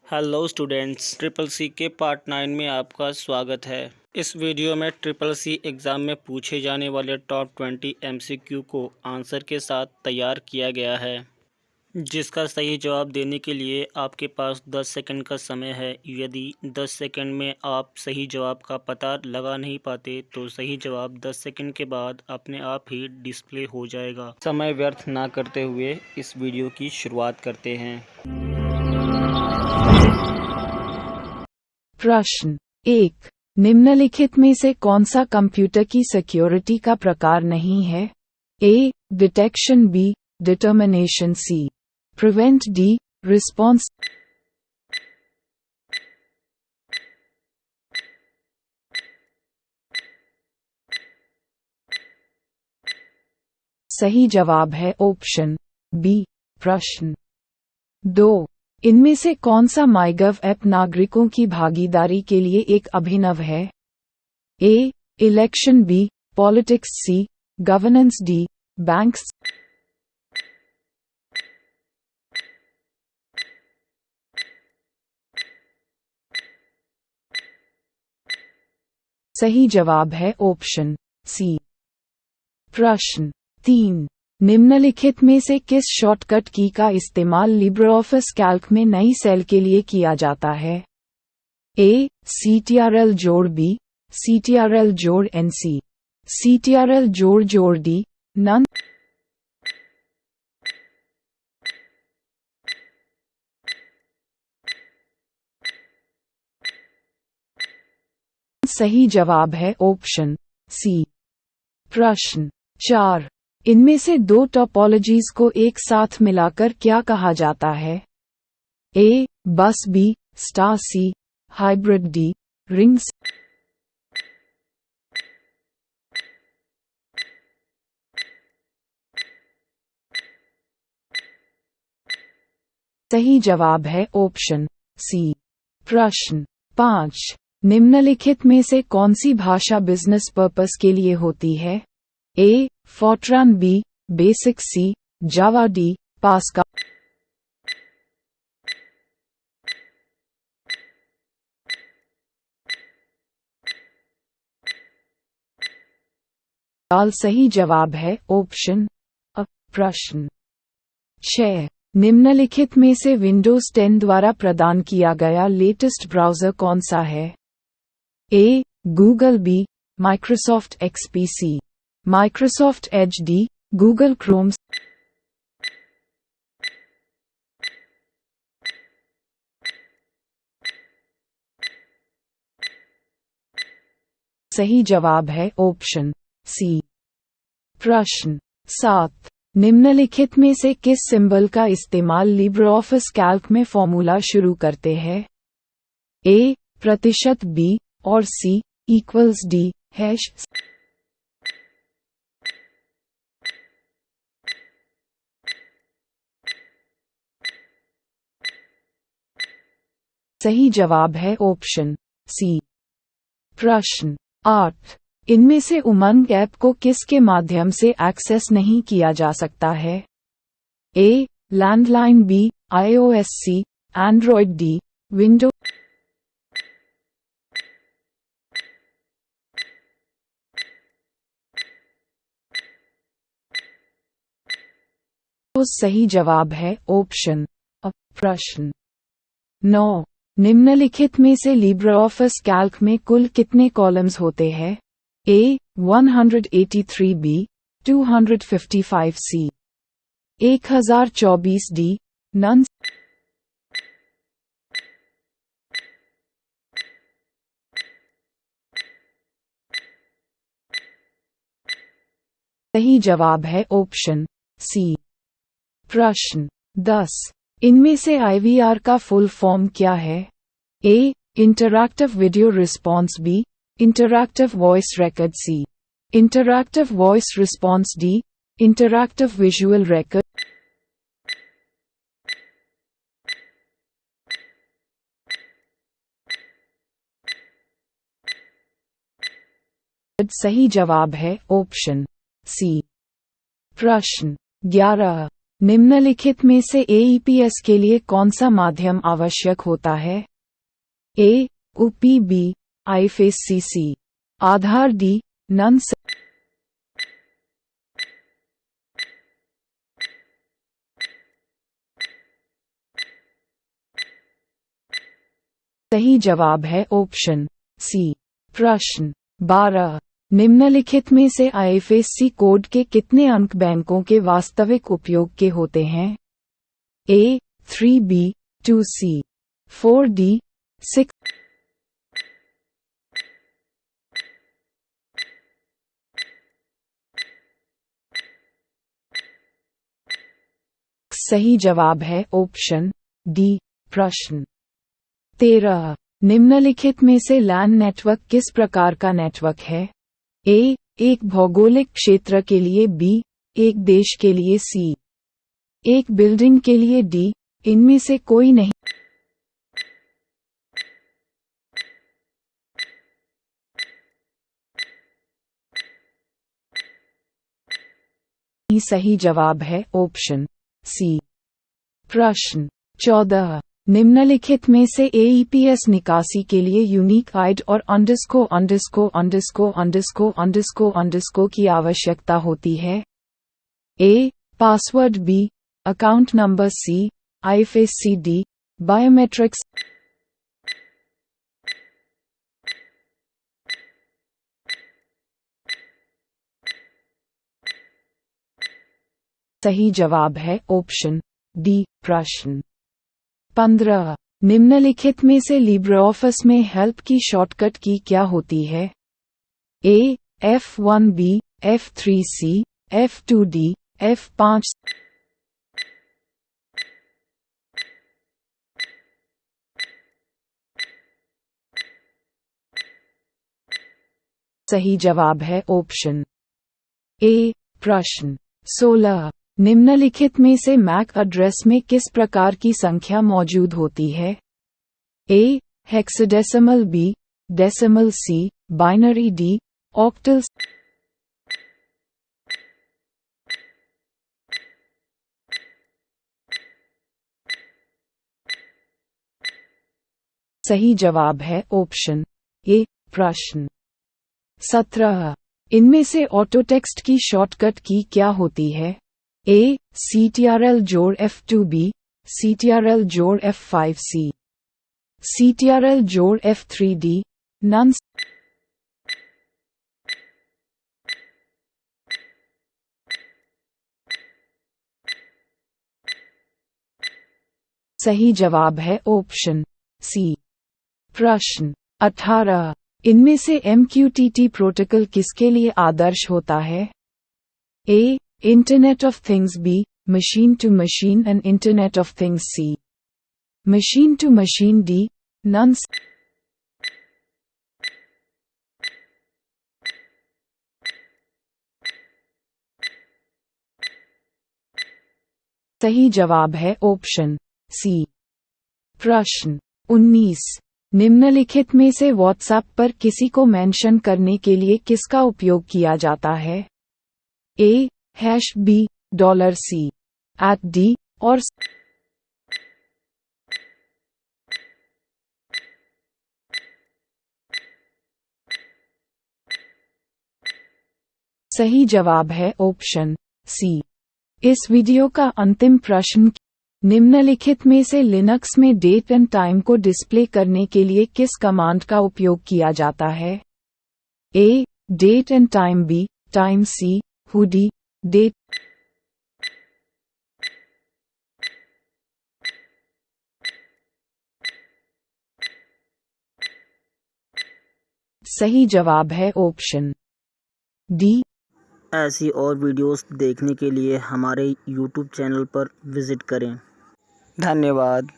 Hello students, triple C के part 9 में आपका स्वागत है। इस वीडियो में ट्रिपल सी एग्ज़ाम में पूछे जाने वाले टॉप 20 एमसीक्यू को आंसर के साथ तैयार किया गया है, जिसका सही जवाब देने के लिए आपके पास 10 सेकंड का समय है। यदि 10 सेकंड में आप सही जवाब का पता लगा नहीं पाते तो सही जवाब 10 सेकंड के बाद अपने आप ही डिस्प्ले हो जाएगा। समय व्यर्थ ना करते हुए इस वीडियो की शुरुआत करते हैं। प्रश्न 1। निम्नलिखित में से कौन सा कंप्यूटर की सिक्योरिटी का प्रकार नहीं है? A. Detection, B. Determination, C. Prevent, D. Response. सही जवाब है ऑप्शन बी। प्रश्न 2। इनमें से कौन सा माईगव ऐप नागरिकों की भागीदारी के लिए एक अभिनव है? A. Election, B. Politics, C. Governance, D. Banks. सही जवाब है ऑप्शन सी। प्रश्न 3। निम्नलिखित में से किस शॉर्टकट की का इस्तेमाल लिब्रेऑफिस कैल्क में नई सेल के लिए किया जाता है? ए. CTRL जोड़, बी. CTRL जोड़ एन, सी. CTRL जोड़ जोड़ डी. नन। सही जवाब है ऑप्शन सी। प्रश्न 4। इनमें से दो टोपोलॉजीज को एक साथ मिलाकर क्या कहा जाता है? A. Bus, B. Star, C. Hybrid, D. Rings. सही जवाब है ऑप्शन सी। प्रश्न 5। निम्नलिखित में से कौन सी भाषा बिजनेस पर्पस के लिए होती है? ए. फॉर्ट्रान, बी. बेसिक, सी. जावा, डी. पास्कल। सही जवाब है ऑप्शन अ। प्रश्न 6। निम्नलिखित में से विंडोज 10 द्वारा प्रदान किया गया लेटेस्ट ब्राउज़र कौन सा है? A. Google, B. Microsoft XP, C. Microsoft Edge, D. Google Chrome. सही जवाब है ऑप्शन सी। प्रश्न 7। निम्नलिखित में से किस सिंबल का इस्तेमाल लिब्रेऑफिस कैल्क में फॉर्मूला शुरू करते हैं? ए. प्रतिशत, बी. और सी. Equals, D. हैश। सही जवाब है ऑप्शन सी। प्रश्न 8। इनमें से उमंग ऐप को किसके माध्यम से एक्सेस नहीं किया जा सकता है? A. Landline, B. iOS, C. Android, D. Window. सही जवाब है ऑप्शन अ। प्रश्न 9। निम्नलिखित में से लिब्रेऑफिस कैल्क में कुल कितने कॉलम्स होते हैं? ए. 183, बी. 255, सी. 1024, डी. नन। सही जवाब है ऑप्शन सी। प्रश्न 10। इनमें से IVR का फुल फॉर्म क्या है? A. Interactive video response, B. Interactive voice record, C. Interactive voice response, D. Interactive visual record. सही जवाब है ऑप्शन सी। प्रश्न 11। निम्नलिखित में से AEPS के लिए कौन सा माध्यम आवश्यक होता है? A. UPB, IFSC, Aadhaar D. None. सही जवाब है ऑप्शन सी। प्रश्न 12। निम्नलिखित में से IFSC कोड के कितने अंक बैंकों के वास्तविक उपयोग के होते हैं? A. 3B, 2C, 4D, 6। सही जवाब है ऑप्शन डी। प्रश्न 13। निम्नलिखित में से LAN नेटवर्क किस प्रकार का नेटवर्क है? A. एक भौगोलिक क्षेत्र के लिए, B. एक देश के लिए, C. एक बिल्डिंग के लिए, D. इनमें से कोई नहीं। सही जवाब है ऑप्शन सी। प्रश्न 14। निम्नलिखित में से AEPS निकासी के लिए यूनिक आईडी और _ की आवश्यकता होती है? A. Password, B. Account number, C. IFSC, D. Biometrics. सही जवाब है ऑप्शन डी। प्रश्न 15। निम्नलिखित में से लिब्रेऑफिस में हेल्प की शॉर्टकट की क्या होती है? A. F1B, F3C, F2D, F5। सही जवाब है ऑप्शन ए। प्रश्न 16। निम्नलिखित में से मैक एड्रेस में किस प्रकार की संख्या मौजूद होती है? A. Hexadecimal, B. Decimal, C. Binary, D. Octal. सही जवाब है ऑप्शन ए। प्रश्न 17। इनमें से ऑटो टेक्स्ट की शॉर्टकट की क्या होती है? A. CTRL जोड़ F2B, CTRL जोड़ F5C, CTRL जोड़ F3D, नन। सही जवाब है ऑप्शन सी। प्रश्न 18। इनमें से MQTT प्रोटोकॉल किसके लिए आदर्श होता है? A. Internet of things, B. Machine to machine and internet of things, C. Machine to machine, D. None. सही जवाब है ऑप्शन सी। प्रश्न 19। निम्नलिखित में से व्हाट्सएप पर किसी को मेंशन करने के लिए किसका उपयोग किया जाता है? A. #B, $C, @D और सही जवाब है ऑप्शन सी। इस वीडियो का अंतिम प्रश्न। निम्नलिखित में से लिनक्स में डेट एंड टाइम को डिस्प्ले करने के लिए किस कमांड का उपयोग किया जाता है? A. Date and time, B. Time, C. Hoodie, date. सही जवाब है ऑप्शन डी। ऐसी और वीडियोस देखने के लिए हमारे YouTube चैनल पर विज़िट करें। धन्यवाद।